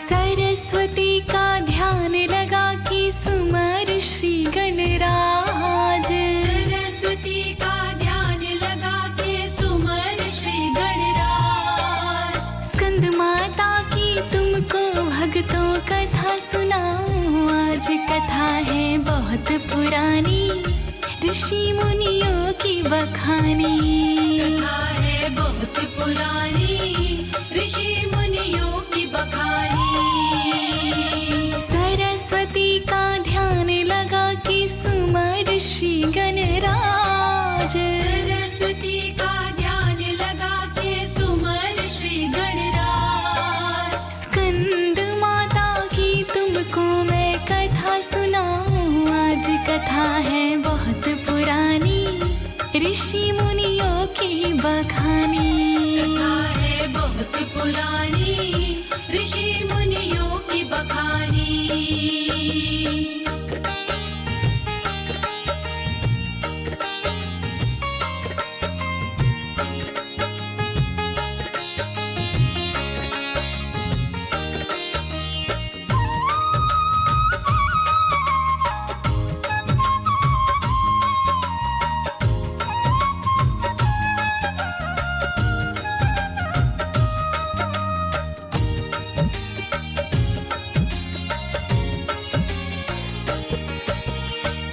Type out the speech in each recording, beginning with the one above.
सरस्वती का ध्यान लगा के सुमर श्री गणराज। सरस्वती का ध्यान लगा के सुमर श्री गणराज। स्कंद माता की तुमको भक्तों कथा सुनाऊं। आज कथा है बहुत पुरानी, ऋषि मुनियों की बखानी। कथा है बहुत पुरानी, ऋषि मुनियों की बखानी। सरस्वती का ध्यान लगा के सुमर श्री गणराज। सरस्वती का ध्यान लगा के सुमर श्री गणराज। स्कंद माता की तुमको मैं कथा सुनाऊं। आज कथा है बहुत पुरानी, ऋषि मुनियों की बखानी। कथा है बहुत पुरानी, ऋषि मुनियों की बखानी।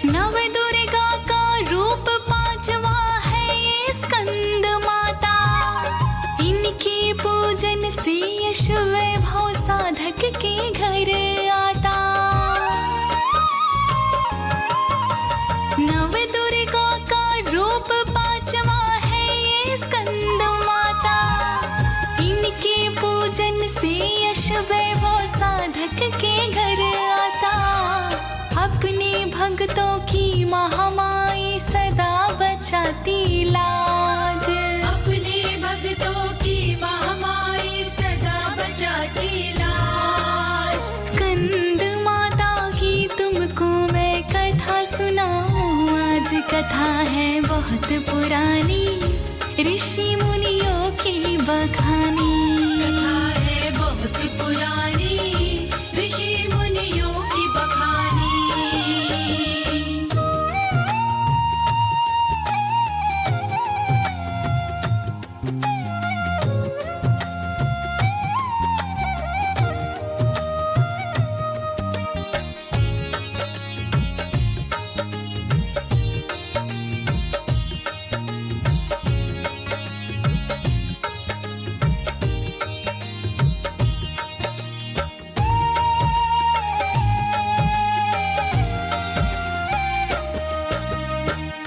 नव दुर्गा का रूप पांचवा है ये स्कंद माता। इनके पूजन से यश वैभव साधक के घर आता। नव दुर्गा का रूप पांचवा है ये स्कंद माता। इनके पूजन से यश वैभव साधक के घर आता। अपने भक्तों की महामाई सदा बचाती लाज। अपने भक्तों की महामाई सदा बचाती लाज। स्कंद माता की तुमको मैं कथा सुनाऊं। आज कथा है बहुत पुरानी, ऋषि मुनियों की बखानी। कथा है बहुत पुरानी, ऋषि मुनियों की बखानी।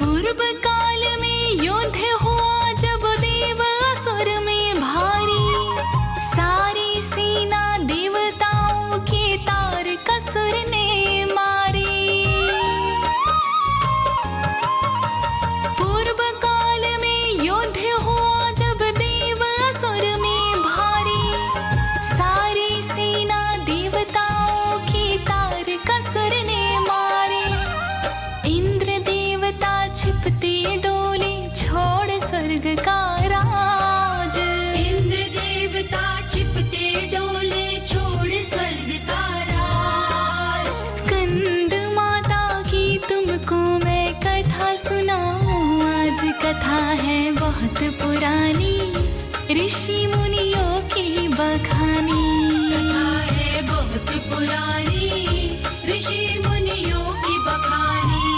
पूर्व काल में युद्ध हुआ जब देव असुर में भारी। सारी सेना देवताओं के तार कसुर ने मारे। पूर्व काल में युद्ध हुआ जब देव असुर में भारी। सारी सेना देवताओं के तार कसुर ने मारे। इंद्र देवता छिपते डोले छोड़ स्वर्ग का राज। इंद्र देवता छिपते डोले छोड़ स्वर्ग का राज। स्कंद माता की तुमको मैं कथा सुनाऊं। आज कथा है बहुत पुरानी, ऋषि मुनियों की बखानी। कथा है बहुत पुरानी, ऋषि मुनियों की बखानी।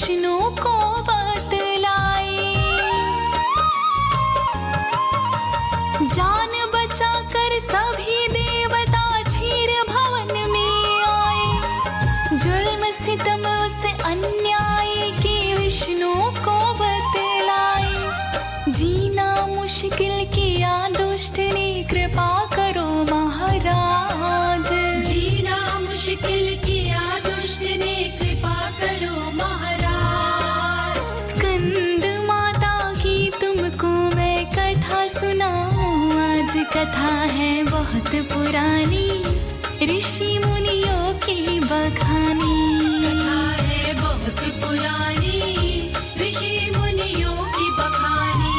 विष्णु को बतलाए। जान बचाकर सभी देवता क्षीर भवन में आए। जुल्म सितम उस अन्याय के विष्णु को बतलाए। जीना मुश्किल किया दुष्ट ने, कृपा करो महाराज। जीना मुश्किल किया दुष्ट ने, कृपा करो महाराज। स्कंद माता की तुमको मैं कथा सुनाऊं। आज कथा है बहुत पुरानी, ऋषि मुनियों की बखानी। कथा है बहुत पुरानी, ऋषि मुनियों की बखानी।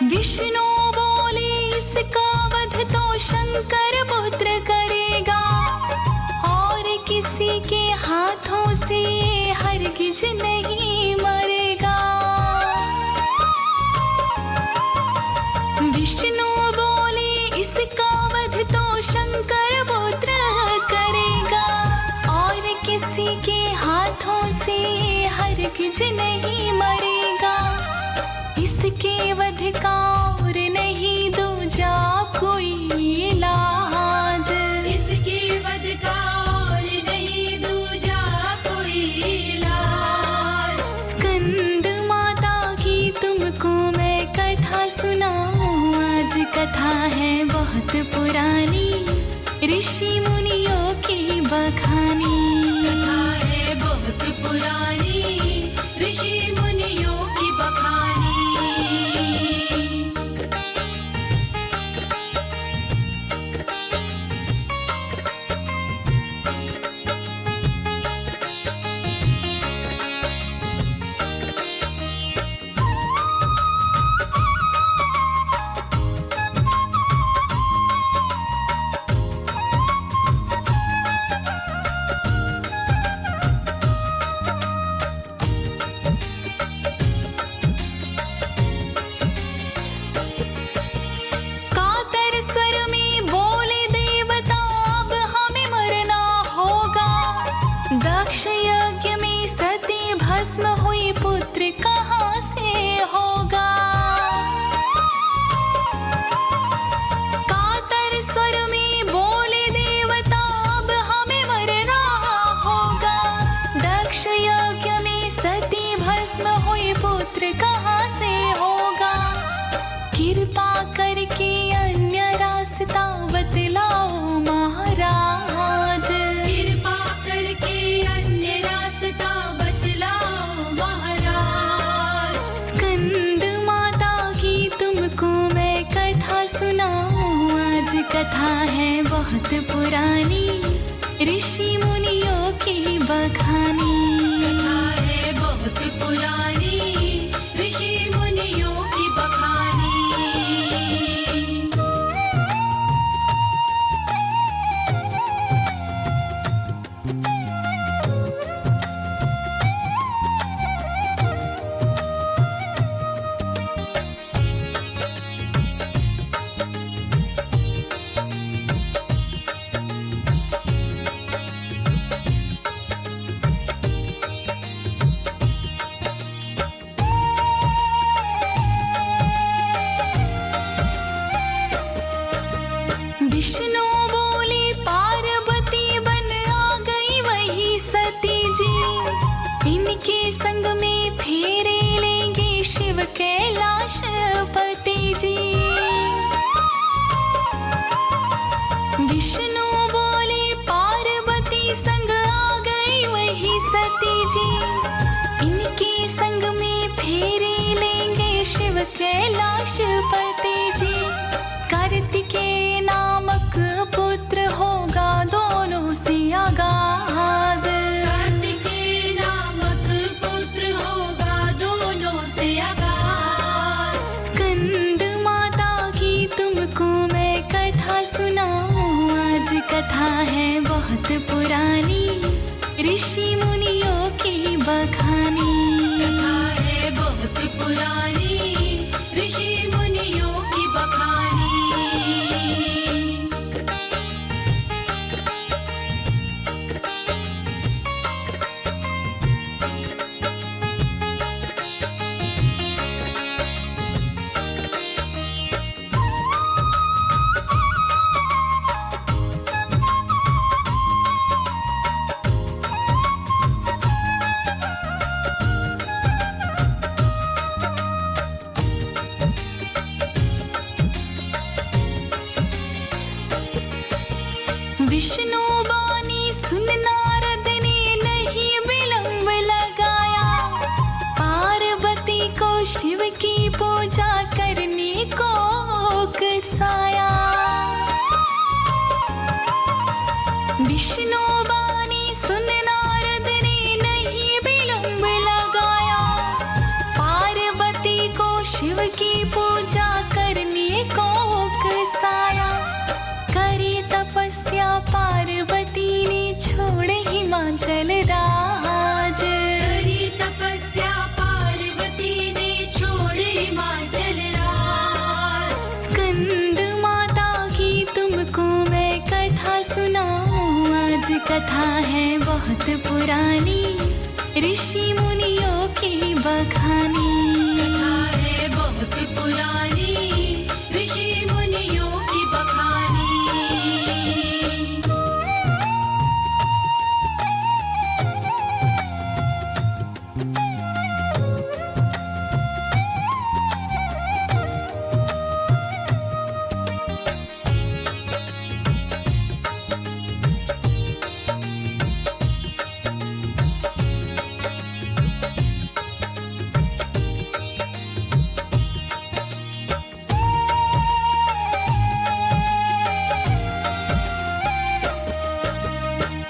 विष्णु बोले इसका वध तो शंकर पुत्र करेगा, और किसी के हाथों से हरगिज नहीं मरेगा। विष्णु बोले इसका वध तो शंकर पुत्र करेगा, और किसी के हाथों से हरगिज नहीं मरेगा। इसके वध का और नहीं दूजा कोई इलाज। इसके वध का और नहीं दूजा कोई इलाज। स्कंद माता की तुमको मैं कथा सुनाऊं। आज कथा है बहुत पुरानी, ऋषि मुनियों की बखानी। कथा है बहुत पुरानी, ऋषि मुनियों की बखानी। कातर स्वर में बोले देवता, अब हमें मरना होगा। दक्ष यज्ञ में सती भस्म हुई, पुत्र कहाँ से होगा। कातर स्वर में बोले देवता, अब हमें मरना होगा। दक्ष यज्ञ में सती भस्म हुई, पुत्र कहाँ से होगा। कृपा करके अन्य रास्ता बतलाओ महाराज। कृपा करके अन्य रास्ता बतलाओ महाराज। स्कंद माता की तुमको मैं कथा सुनाऊं। आज कथा है बहुत पुरानी, ऋषि मुनियों की बखानी। कथा है बहुत पुरानी, ऋषि मुनियों की बखानी। विष्णु बोले पार्वती बन आ गई वही सती जी। इनके संग में फेरे लेंगे शिव कैलाश पति जी। विष्णु बोले पार्वती संग आ गई वही सती जी। इनके संग में फेरे लेंगे शिव कैलाश पति जी। कार्तिकेय नामक पुत्र होगा दोनों से आगाज। आज कथा है बहुत पुरानी, ऋषि मुनियों की बखानी। कथा है बहुत पुरानी, ऋषि मुनियों की बखानी। विष्णु बानी सुन नारद ने नहीं विलंब लगाया, पार्वती को शिव की पूजा करने को उकसाया। विष्णु बानी सुन नारद ने नहीं विलंब लगाया, पार्वती को शिव की पूजा करने को उकसाया। करी तपस्या पार्वती ने छोड़ हिमाचल राज, करी तपस्या पार्वती ने छोड़ हिमाचल राज। स्कंद माता की तुमको मैं कथा सुनाऊं, आज कथा है बहुत पुरानी, ऋषि मुनियों की बखानी। कथा है बहुत पुरानी, ऋषि मुनियों की बखानी।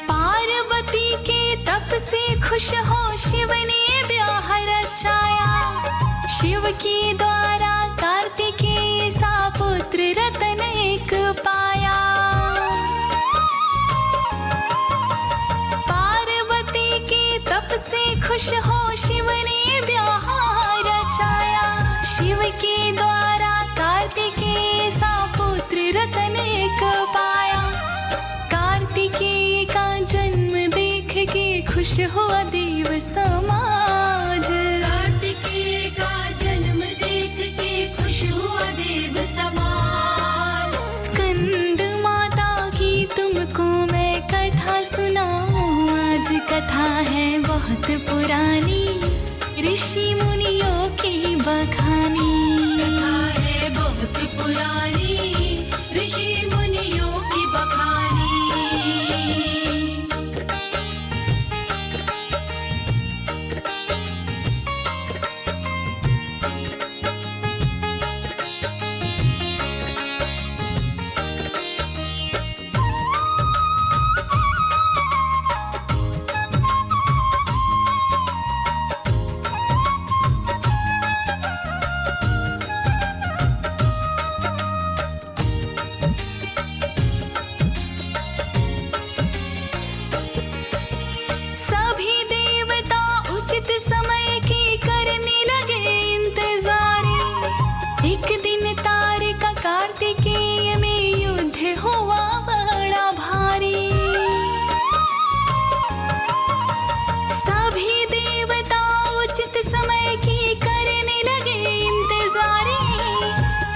पार्वती के तप से खुश हो शिव ने ब्याह रचाया, शिव के द्वारा कार्तिकेय सा पुत्र रतन एक पाया। पार्वती के तप से खुश हो शिव ने ब्याह रचाया, शिव के द्वारा कार्तिकेय सा पुत्र रतन एक पाया। कार्तिकेय का जन्म देख के खुश हुआ देव समाज, कार्तिकेय का जन्म देख के खुश हुआ देव समाज। स्कंद माता की तुमको मैं कथा सुनाऊं, आज कथा है बहुत पुरानी, ऋषि मुनियों की बखानी। कथा है बहुत पुरानी, ऋषि मुनियों की बखानी। सभी देवता उचित समय की करने लगे इंतजारी, एक दिन तारिका कार्तिकेय में युद्ध हुआ बड़ा भारी। सभी देवता उचित समय की करने लगे इंतजारी,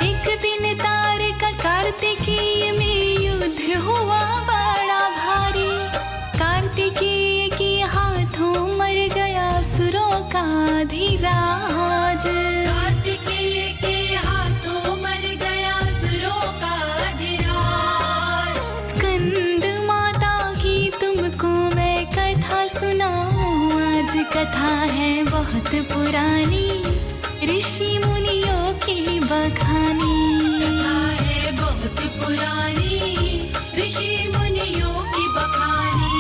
एक दिन तारिका कार्तिकेय में युद्ध हुआ बड़ा भारी। कार्तिकेय के हाथों मर गया असुरों का धीराज, कार्तिकेय के हाथों मर गया असुरों का धीराज। स्कंद माता की तुमको मैं कथा सुनाऊं, आज कथा है बहुत पुरानी, ऋषि मुनियों की बखानी। कथा है बहुत पुरानी, ऋषि मुनियों की बखानी।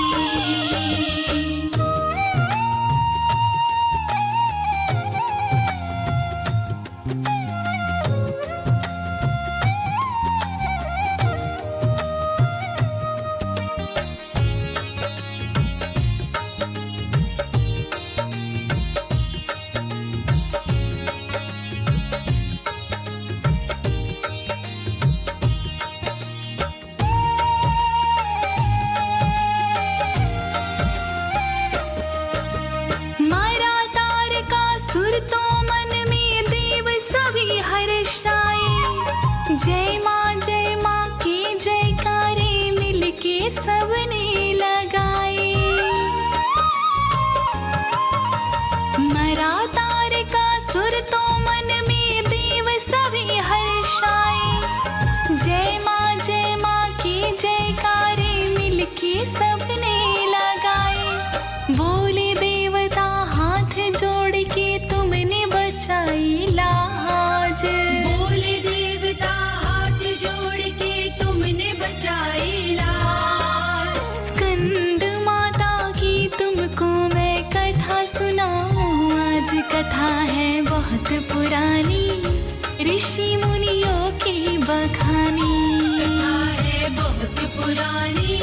पुरानी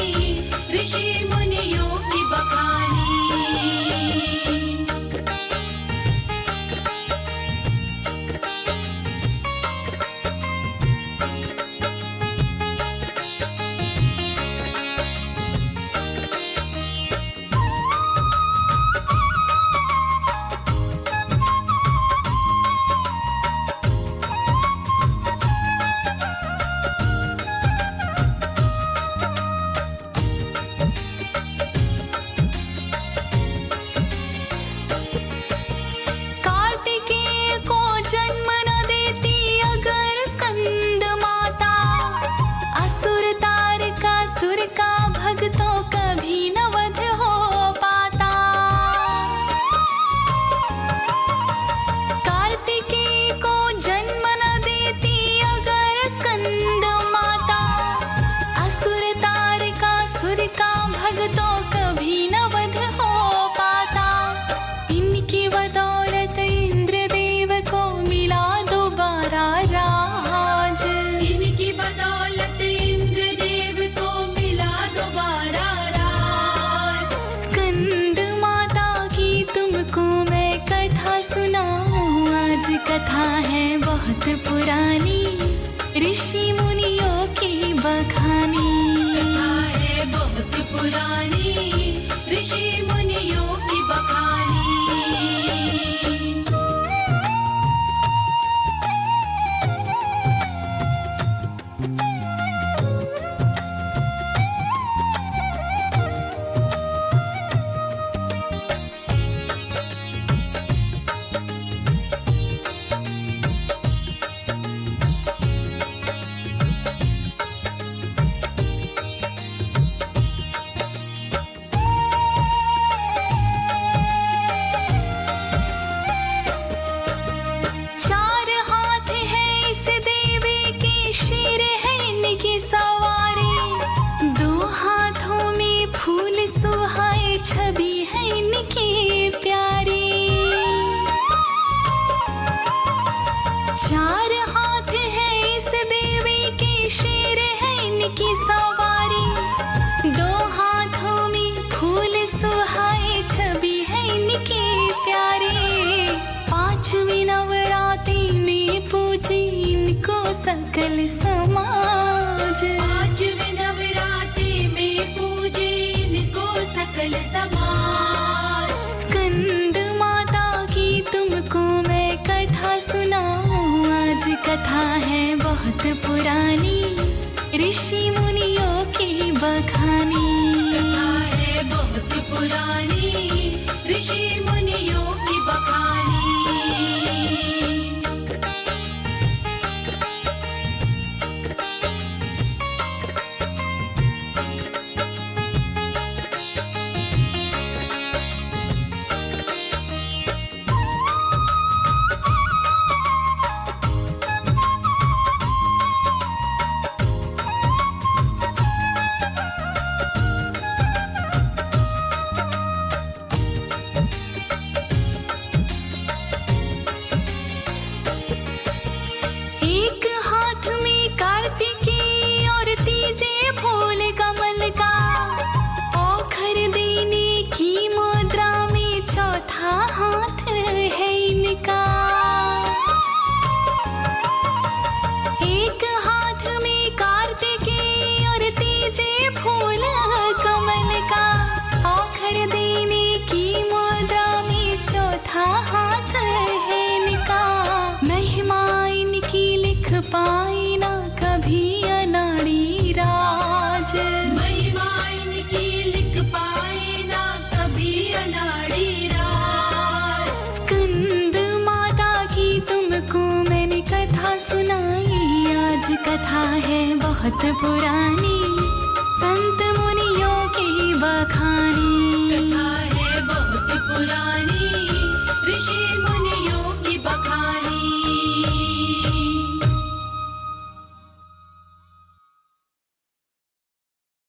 ऋषि मुनियों की बखानी। कार्तिकेय को जन्म न देती अगर स्कंद माता, असुर तारकासुर का भक्तों कभी न वध हो पाता। कार्तिकेय को जन्म न देती अगर स्कंद माता, असुर तारकासुर का भक्तों कभी न वध हो पाता। इनकी बदौलत इंद्रदेव को मिला दोबारा राज, इनकी बदौलत इंद्रदेव को मिला दोबारा राज। स्कंद माता की तुमको मैं कथा सुनाऊं, आज कथा है बहुत पुरानी, ऋषि मुनियों की बखानी। कथा है बहुत पुरानी ऋषि मुनियों की बखानी। चार हाथ है इस देवी की, शेर है इनकी सवारी, दो हाथों में फूल सुहाए, छवि है इनकी प्यारी। चार हाथ है इस देवी की, शेर है इनकी सवारी, दो हाथों में फूल सुहाए, छवि है इनकी प्यारी। पांचवी नवरात्रि में पूजे इनको सकल समाज, पांचवी नवरात्रि में पूजे इनको सकल समाज। स्कंद माता की तुमको मैं कथा सुनाऊं, आज कथा है बहुत पुरानी, ऋषि मुनियों की बखानी। कथा है बहुत पुरानी ऋषि मुनियों की बखानी। एक हाथ में कार्तिकेय और तीजे फूल कमल का, औखर देने की मुद्रा में चौथा हाथ है इनका। एक हाथ में कार्तिकेय और तीजे फूल कमल का, औखर देने की मुद्रा में चौथा हाथ है इनका। महिमा इनकी लिख पाए ना कभी अनाड़ी राज, महिमा इनकी लिख पाए ना कभी अनाड़ी राज। स्कंद माता की तुमको मैंने कथा सुनाई, आज कथा है बहुत पुरानी,